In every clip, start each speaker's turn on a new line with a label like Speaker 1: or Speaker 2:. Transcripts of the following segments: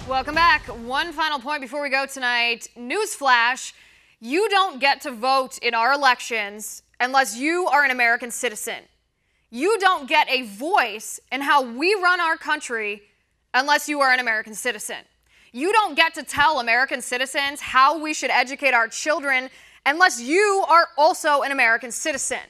Speaker 1: Welcome back. One final point before we go tonight. Newsflash, you don't get to vote in our elections unless you are an American citizen. You don't get a voice in how we run our country unless you are an American citizen. You don't get to tell American citizens how we should educate our children unless you are also an American citizen.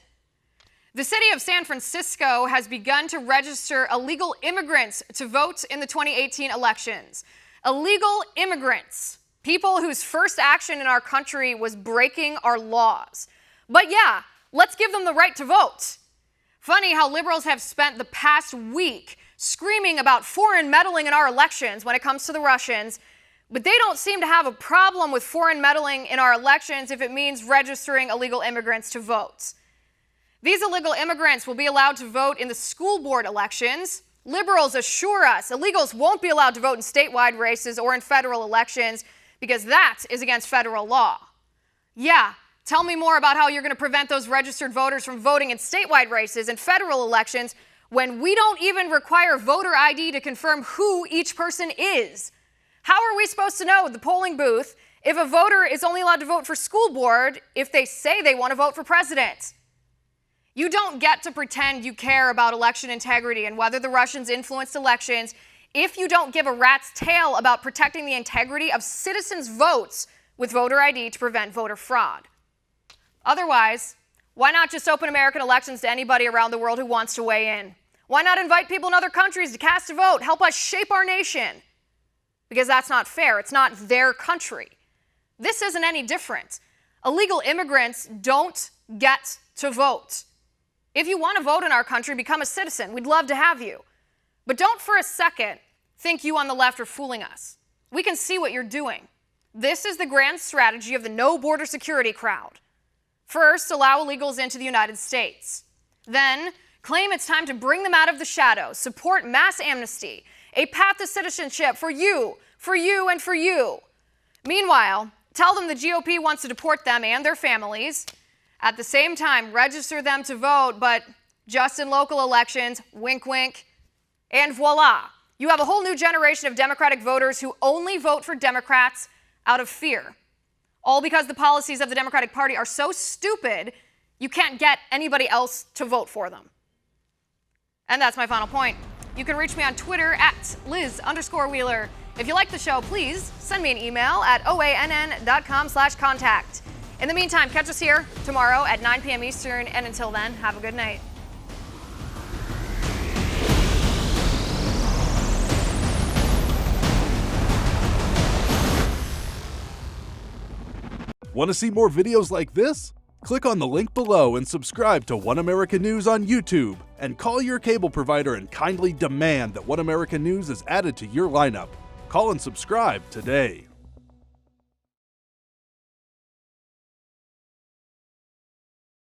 Speaker 1: The city of San Francisco has begun to register illegal immigrants to vote in the 2018 elections. Illegal immigrants, people whose first action in our country was breaking our laws. But yeah, let's give them the right to vote. Funny how liberals have spent the past week screaming about foreign meddling in our elections when it comes to the Russians, but they don't seem to have a problem with foreign meddling in our elections if it means registering illegal immigrants to vote. These illegal immigrants will be allowed to vote in the school board elections. Liberals assure us illegals won't be allowed to vote in statewide races or in federal elections because that is against federal law. Yeah, tell me more about how you're going to prevent those registered voters from voting in statewide races and federal elections when we don't even require voter ID to confirm who each person is. How are we supposed to know at the polling booth if a voter is only allowed to vote for school board if they say they want to vote for president? You don't get to pretend you care about election integrity and whether the Russians influenced elections if you don't give a rat's tail about protecting the integrity of citizens' votes with voter ID to prevent voter fraud. Otherwise, why not just open American elections to anybody around the world who wants to weigh in? Why not invite people in other countries to cast a vote, help us shape our nation? Because that's not fair. It's not their country. This isn't any different. Illegal immigrants don't get to vote. If you want to vote in our country, become a citizen. We'd love to have you. But don't for a second think you on the left are fooling us. We can see what you're doing. This is the grand strategy of the no border security crowd. First, allow illegals into the United States. Then, claim it's time to bring them out of the shadows, support mass amnesty, a path to citizenship for you, and for you. Meanwhile, tell them the GOP wants to deport them and their families. At the same time, register them to vote, but just in local elections, wink, wink, and voila. You have a whole new generation of Democratic voters who only vote for Democrats out of fear. All because the policies of the Democratic Party are so stupid, you can't get anybody else to vote for them. And that's my final point. You can reach me on Twitter at Liz_Wheeler. If you like the show, please send me an email at oann.com/contact. In the meantime, catch us here tomorrow at 9 p.m. Eastern, and until then, have a good night.
Speaker 2: Want to see more videos like this? Click on the link below and subscribe to One American News on YouTube, and call your cable provider and kindly demand that One American News is added to your lineup. Call and subscribe today.